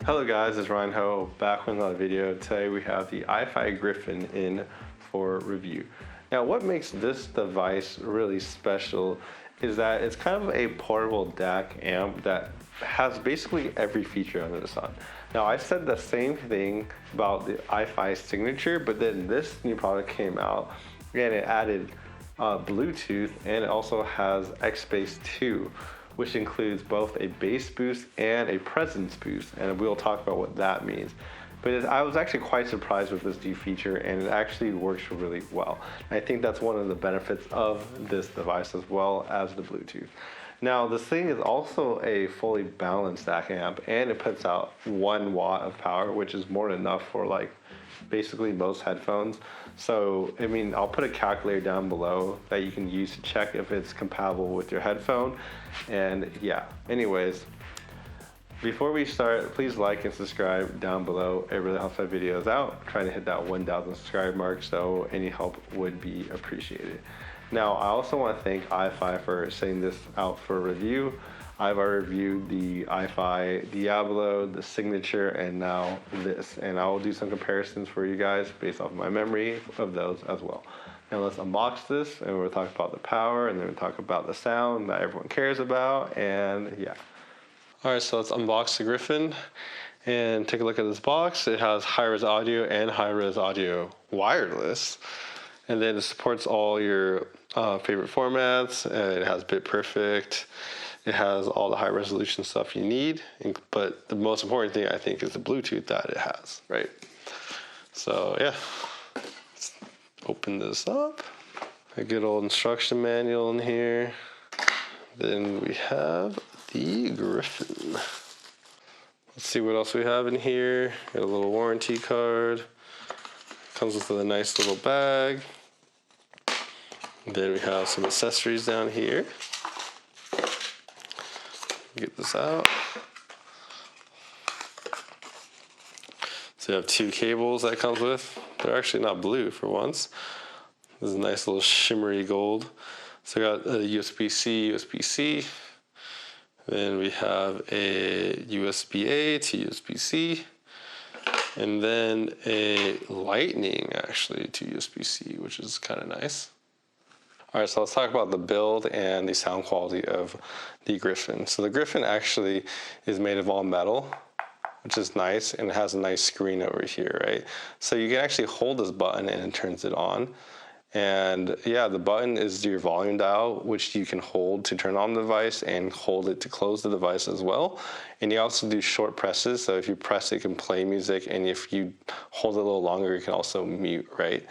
Hello guys, it's Ryan Ho back with another video. Today we have the Ifi Gryphon in for review. Now what makes this device really special is that it's kind of a portable DAC amp that has basically every feature under the sun. Now I said the same thing about the Ifi Signature, but then this new product came out and it added Bluetooth, and it also has X-Bass 2, which includes both a bass boost and a presence boost, and we'll talk about what that means. But I was actually quite surprised with this new feature, and it actually works really well. I think that's one of the benefits of this device as well as the Bluetooth. Now this thing is also a fully balanced DAC amp, and it puts out 1 watt of power, which is more than enough for like basically most headphones. So I mean, I'll put a calculator down below that you can use to check if it's compatible with your headphone. And yeah, anyways, before we start, please like and subscribe down below. It really helps my videos out. I'm trying to hit that 1,000 subscriber mark, so any help would be appreciated. Now I also want to thank Ifi for sending this out for review. I've already reviewed the Ifi Diablo, the Signature, and now this. And I will do some comparisons for you guys based off of my memory of those as well. Now let's unbox this, and we'll talk about the power, and then we'll talk about the sound that everyone cares about, and yeah. All right, so let's unbox the Gryphon and take a look at this box. It has high-res audio and high-res audio wireless. And then it supports all your favorite formats. It has bit perfect. It has all the high resolution stuff you need, but the most important thing I think is the Bluetooth that it has, right? So yeah, let's open this up. A good old instruction manual in here. Then we have the Gryphon. Let's see what else we have in here. Got a little warranty card. Comes with a nice little bag. Then we have some accessories down here. Get this out. So you have 2 cables that comes with. They're actually not blue for once. This is a nice little shimmery gold. So I got a USB-C, USB-C. Then we have a USB-A to USB-C. And then a lightning actually to USB-C, which is kind of nice. All right, so let's talk about the build and the sound quality of the Gryphon. So the Gryphon actually is made of all metal, which is nice, and it has a nice screen over here, right? So you can actually hold this button and it turns it on. And yeah, the button is your volume dial, which you can hold to turn on the device and hold it to close the device as well. And you also do short presses, so if you press it, you can play music, and if you hold it a little longer, you can also mute, right?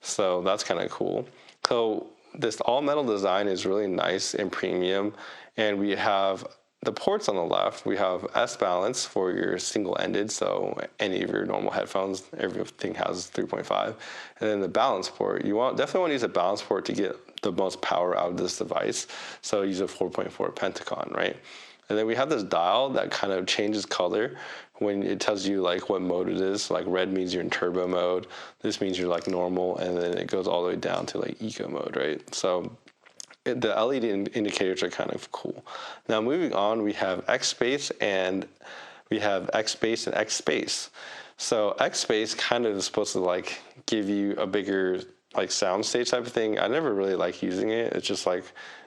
So that's kind of cool. So this all metal design is really nice and premium, and we have the ports on the left. We have S balance for your single-ended, so any of your normal headphones, everything has 3.5. And then the balance port, you definitely want to use a balance port to get the most power out of this device, so use a 4.4 Pentagon, right? And then we have this dial that kind of changes color when it tells you like what mode it is. Like red means you're in turbo mode. This means you're like normal, and then it goes all the way down to like eco mode, right? So the LED indicators are kind of cool. Now moving on, we have X-Bass and X-Bass. So X-Bass kind of is supposed to like give you a bigger like sound stage type of thing. I never really like using it. It's just like,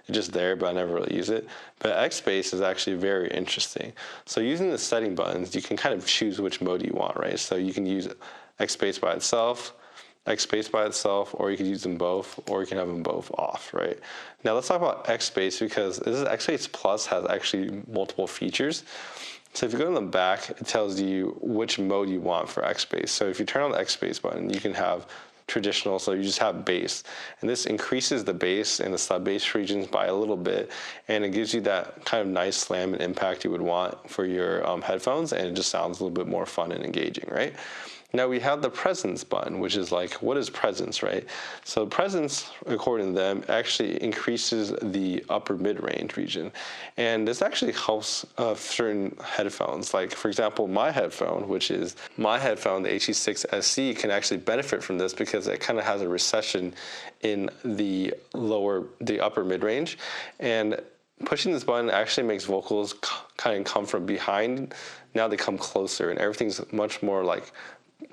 it's just there, but I never really use it. But X-Bass is actually very interesting. So using the setting buttons, you can kind of choose which mode you want, right? So you can use X-Bass by itself, X-Bass by itself, or you could use them both, or you can have them both off, right? Now let's talk about X-Bass, because this is X-Bass Plus has actually multiple features. So if you go to the back, it tells you which mode you want for X-Bass. So if you turn on the X-Bass button, you can have traditional, so you just have bass, and this increases the bass and the sub bass regions by a little bit, and it gives you that kind of nice slam and impact you would want for your headphones, and it just sounds a little bit more fun and engaging, right? Now we have the presence button, which is like, what is presence, right? So presence, according to them, actually increases the upper mid-range region. And this actually helps certain headphones. Like for example, my headphone, the HE6 SC, can actually benefit from this because it kind of has a recession in the upper mid-range. And pushing this button actually makes vocals kind of come from behind, now they come closer, and everything's much more like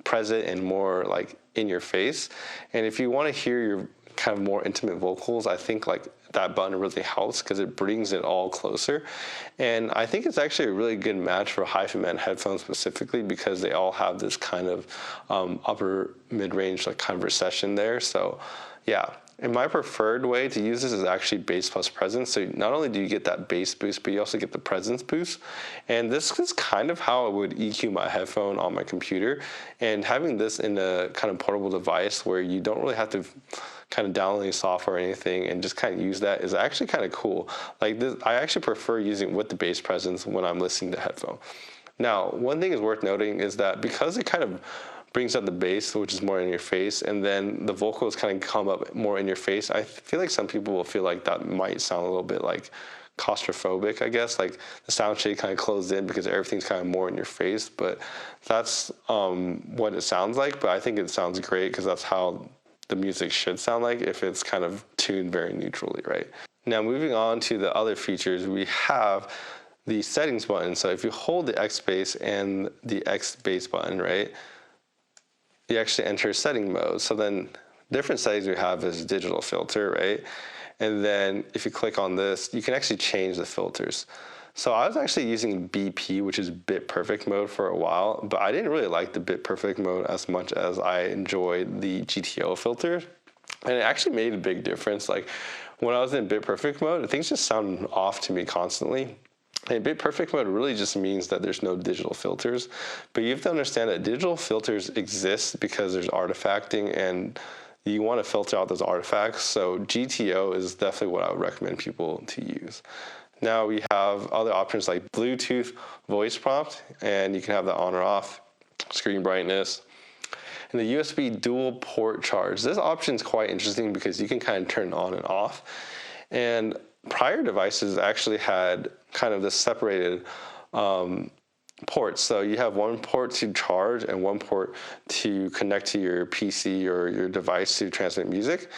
present and more like in your face. And if you want to hear your kind of more intimate vocals, I think like that button really helps because it brings it all closer. And I think it's actually a really good match for HiFiMan headphones specifically because they all have this kind of upper mid-range like kind of recession there. So yeah. And my preferred way to use this is actually bass plus presence. So not only do you get that bass boost, but you also get the presence boost. And this is kind of how I would EQ my headphone on my computer. And having this in a kind of portable device where you don't really have to kind of download any software or anything and just kind of use that is actually kind of cool. Like this, I actually prefer using with the bass presence when I'm listening to headphone. Now, one thing is worth noting is that because it kind of brings out the bass, which is more in your face, and then the vocals kind of come up more in your face, I feel like some people will feel like that might sound a little bit like claustrophobic, I guess, like the sound shade kind of closed in because everything's kind of more in your face, but that's what it sounds like. But I think it sounds great because that's how the music should sound like if it's kind of tuned very neutrally, right? Now moving on to the other features, we have the settings button. So if you hold the X bass and the X bass button, right, you actually enter setting mode. So then different settings we have is digital filter, right? And then if you click on this, you can actually change the filters. So I was actually using BP, which is bit perfect mode for a while, but I didn't really like the bit perfect mode as much as I enjoyed the GTO filter. And it actually made a big difference. Like when I was in bit perfect mode, things just sounded off to me constantly. And bit perfect mode really just means that there's no digital filters, but you have to understand that digital filters exist because there's artifacting and you want to filter out those artifacts. So GTO is definitely what I would recommend people to use. Now we have other options like Bluetooth voice prompt, and you can have that on or off, screen brightness, and the USB dual port charge. This option is quite interesting because you can kind of turn it on and off. And prior devices actually had kind of this separated ports. So you have one port to charge and one port to connect to your PC or your device to transmit music.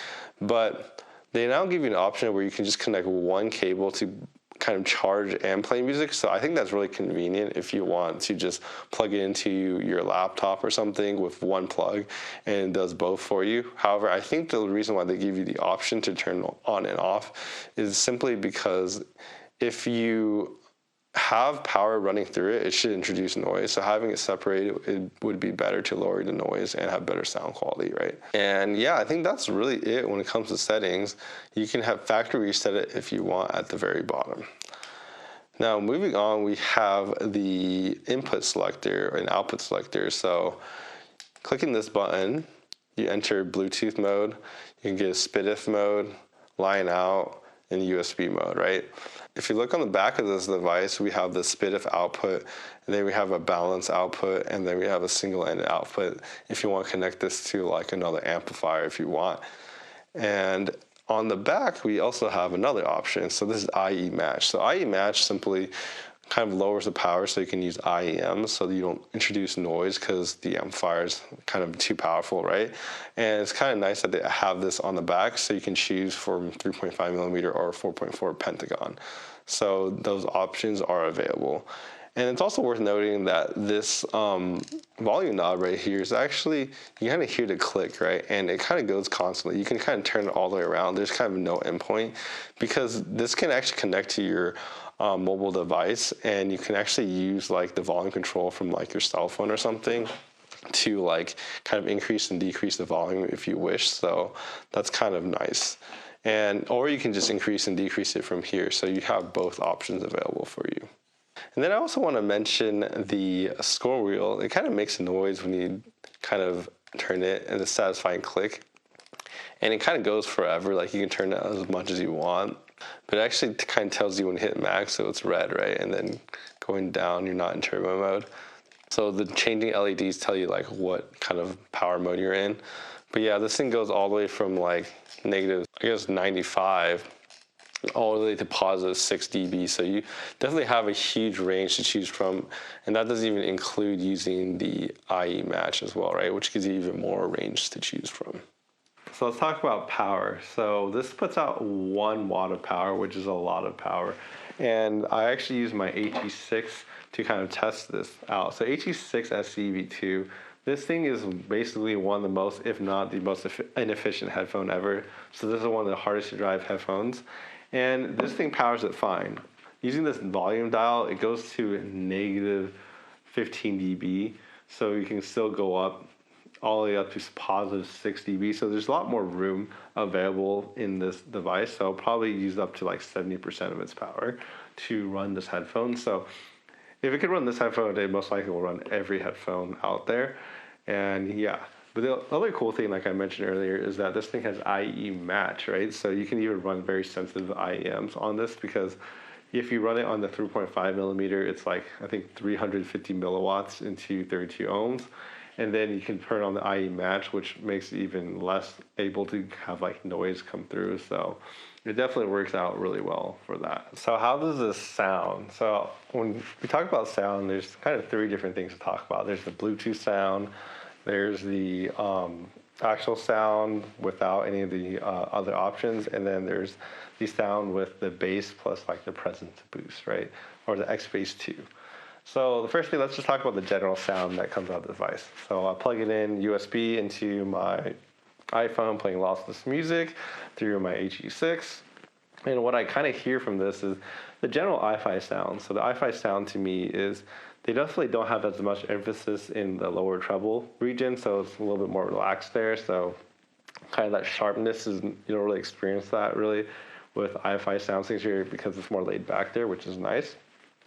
But they now give you an option where you can just connect one cable to kind of charge and play music. So I think that's really convenient if you want to just plug it into your laptop or something with one plug and it does both for you. However, I think the reason why they give you the option to turn on and off is simply because if you have power running through it, it should introduce noise. So having it separated, it would be better to lower the noise and have better sound quality, right? And yeah, I think that's really it when it comes to settings. You can have factory reset it if you want at the very bottom. Now moving on, we have the input selector and output selector. So clicking this button, you enter Bluetooth mode, you can get a SPDIF mode, line out, and USB mode, right? If you look on the back of this device, we have the SPDIF output, and then we have a balance output, and then we have a single-ended output if you want to connect this to like another amplifier if you want. And on the back, we also have another option. So this is IE match. So IE match simply kind of lowers the power so you can use IEM so that you don't introduce noise because the amplifier is kind of too powerful, right? And it's kind of nice that they have this on the back so you can choose from 3.5 millimeter or 4.4 pentagon. So those options are available. And it's also worth noting that this volume knob right here is actually, you kind of hear the click, right? And it kind of goes constantly. You can kind of turn it all the way around. There's kind of no endpoint because this can actually connect to your mobile device, and you can actually use like the volume control from like your cell phone or something to like kind of increase and decrease the volume if you wish. So that's kind of nice. And or you can just increase and decrease it from here. So you have both options available for you. And then I also want to mention the scroll wheel. It kind of makes a noise when you kind of turn it and a satisfying click. And it kind of goes forever. Like you can turn it as much as you want. But it actually kind of tells you when you hit max, so it's red, right? And then going down, you're not in turbo mode. So the changing LEDs tell you like what kind of power mode you're in. But yeah, this thing goes all the way from like negative, I guess 95, all the way to positive 6 dB. So you definitely have a huge range to choose from. And that doesn't even include using the IE match as well, right? Which gives you even more range to choose from. So let's talk about power. So this puts out 1 watt of power, which is a lot of power. And I actually use my HE6 to kind of test this out. So HE6 SCV2, this thing is basically one of the most, if not the most inefficient headphone ever. So this is one of the hardest to drive headphones. And this thing powers it fine. Using this volume dial, it goes to negative 15 dB. So you can still go up all the way up to positive 6 dB. So there's a lot more room available in this device. So I'll probably use up to like 70% of its power to run this headphone. So if it could run this headphone, it most likely will run every headphone out there. And yeah, but the other cool thing, like I mentioned earlier, is that this thing has IE match, right? So you can even run very sensitive IEMs on this, because if you run it on the 3.5 millimeter, it's like, I think 350 milliwatts into 32 ohms. And then you can turn on the IE match, which makes it even less able to have like noise come through. So it definitely works out really well for that. So how does this sound? So when we talk about sound, there's kind of 3 different things to talk about. There's the Bluetooth sound, there's the actual sound without any of the other options, and then there's the sound with the bass plus like the presence boost, right? Or the X Bass 2. So the first thing, let's just talk about the general sound that comes out of the device. So I'll plug it in USB into my iPhone, playing lossless music through my HE6. And what I kind of hear from this is the general Ifi sound. So the Ifi sound to me is, they definitely don't have as much emphasis in the lower treble region, so it's a little bit more relaxed there. So kind of that sharpness is, you don't really experience that really with Ifi sound signature, because it's more laid back there, which is nice.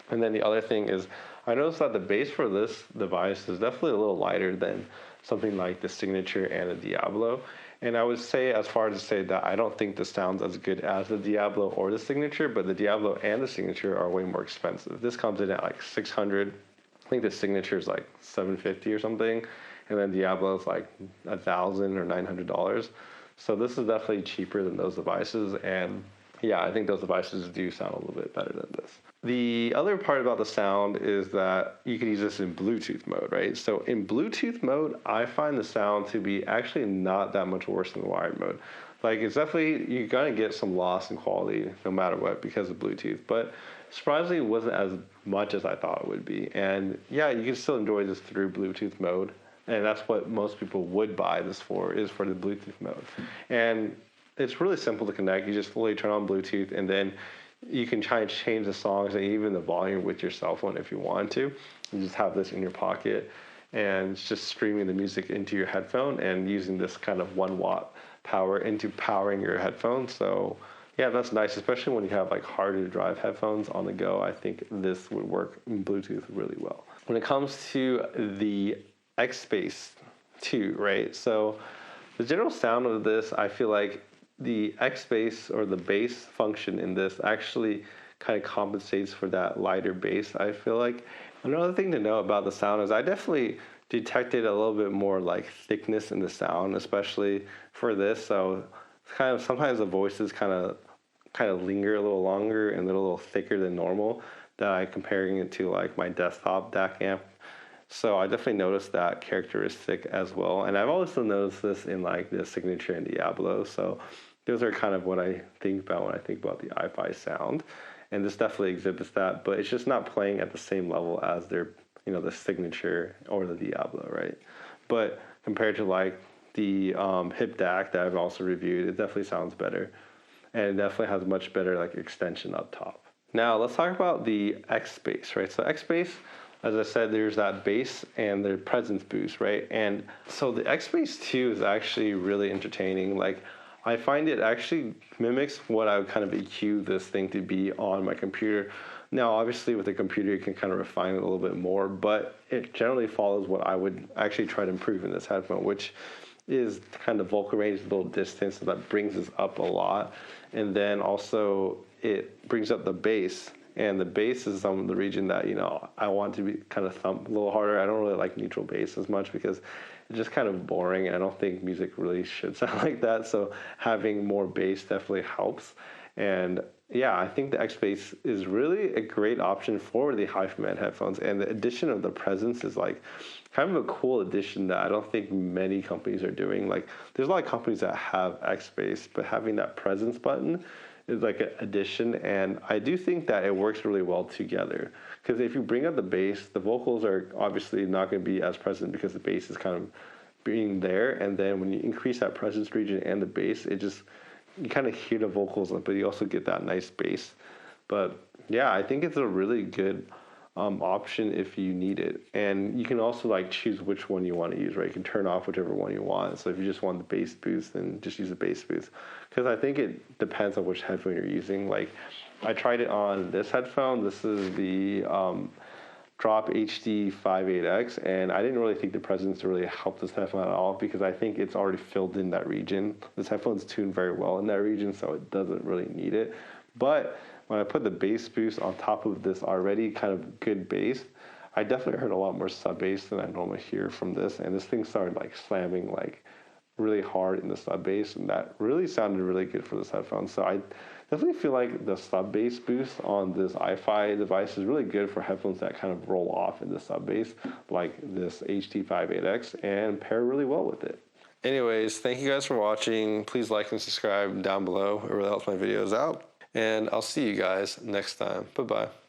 And then the other thing is, I noticed that the bass for this device is definitely a little lighter than something like the Signature and the Diablo. And I would say, as far as to say that I don't think this sounds as good as the Diablo or the Signature, but the Diablo and the Signature are way more expensive. This comes in at like $600. I think the Signature is like $750 or something, and then Diablo is like $1,000 or $900. So this is definitely cheaper than those devices, and yeah, I think those devices do sound a little bit better than this. The other part about the sound is that you can use this in Bluetooth mode, right? So in Bluetooth mode, I find the sound to be actually not that much worse than the wired mode. Like, it's definitely, you're gonna get some loss in quality no matter what because of Bluetooth, but surprisingly it wasn't as much as I thought it would be. And yeah, you can still enjoy this through Bluetooth mode. And that's what most people would buy this for, is for the Bluetooth mode. And it's really simple to connect. You just fully turn on Bluetooth, and then you can try and change the songs and even the volume with your cell phone if you want to. You just have this in your pocket, and it's just streaming the music into your headphone and using this kind of 1 watt power into powering your headphones. So yeah, that's nice, especially when you have like harder to drive headphones on the go. I think this would work in Bluetooth really well. When it comes to the X Bass 2, right? So the general sound of this, I feel like the X bass, or the bass function in this, actually kind of compensates for that lighter bass, I feel like. Another thing to know about the sound is I definitely detected a little bit more like thickness in the sound, especially for this. So it's kind of, sometimes the voices kind of linger a little longer and they're a little thicker than normal, that I comparing it to like my desktop DAC amp. So I definitely noticed that characteristic as well. And I've also noticed this in like the Signature and Diablo. So those are kind of what I think about when I think about the Ifi sound. And this definitely exhibits that, but it's just not playing at the same level as their, the Signature or the Diablo, right? But compared to like the hip DAC that I've also reviewed, it definitely sounds better. And it definitely has much better like extension up top. Now let's talk about the X Bass, right? So X Bass, as I said, there's that bass and the presence boost, right? And so the X Bass 2 is actually really entertaining. Like, I find it actually mimics what I would kind of EQ this thing to be on my computer. Now, obviously with a computer, you can kind of refine it a little bit more, but it generally follows what I would actually try to improve in this headphone, which is kind of vocal range, a little distance, so that brings us up a lot. And then also it brings up the bass. And the bass is some of the region that, I want to be kind of thump a little harder. I don't really like neutral bass as much because it's just kind of boring, and I don't think music really should sound like that. So having more bass definitely helps. And Yeah, I think the X Bass is really a great option for the high command headphones, and the addition of the presence is like kind of a cool addition that I don't think many companies are doing. Like, there's a lot of companies that have X Bass, but having that presence button is like an addition, and I do think that it works really well together. Because if you bring up the bass, the vocals are obviously not going to be as present because the bass is kind of being there, and then when you increase that presence region and the bass, it just you kind of hear the vocals, but you also get that nice bass. But yeah, I think it's a really good option if you need it, and you can also like choose which one you want to use. Right, you can turn off whichever one you want. So if you just want the bass boost, then just use the bass boost. Because I think it depends on which headphone you're using. Like, I tried it on this headphone. This is the Drop HD 58X, and I didn't really think the presence really helped this headphone at all because I think it's already filled in that region. This headphone's tuned very well in that region, so it doesn't really need it. But when I put the bass boost on top of this already kind of good bass, I definitely heard a lot more sub bass than I normally hear from this, and this thing started like slamming like really hard in the sub bass, and that really sounded really good for this headphone. So I definitely feel like the sub bass boost on this Ifi device is really good for headphones that kind of roll off in the sub bass, like this HT58X, and pair really well with it. Anyways, thank you guys for watching. Please like and subscribe down below. It really helps my videos out. And I'll see you guys next time. Bye-bye.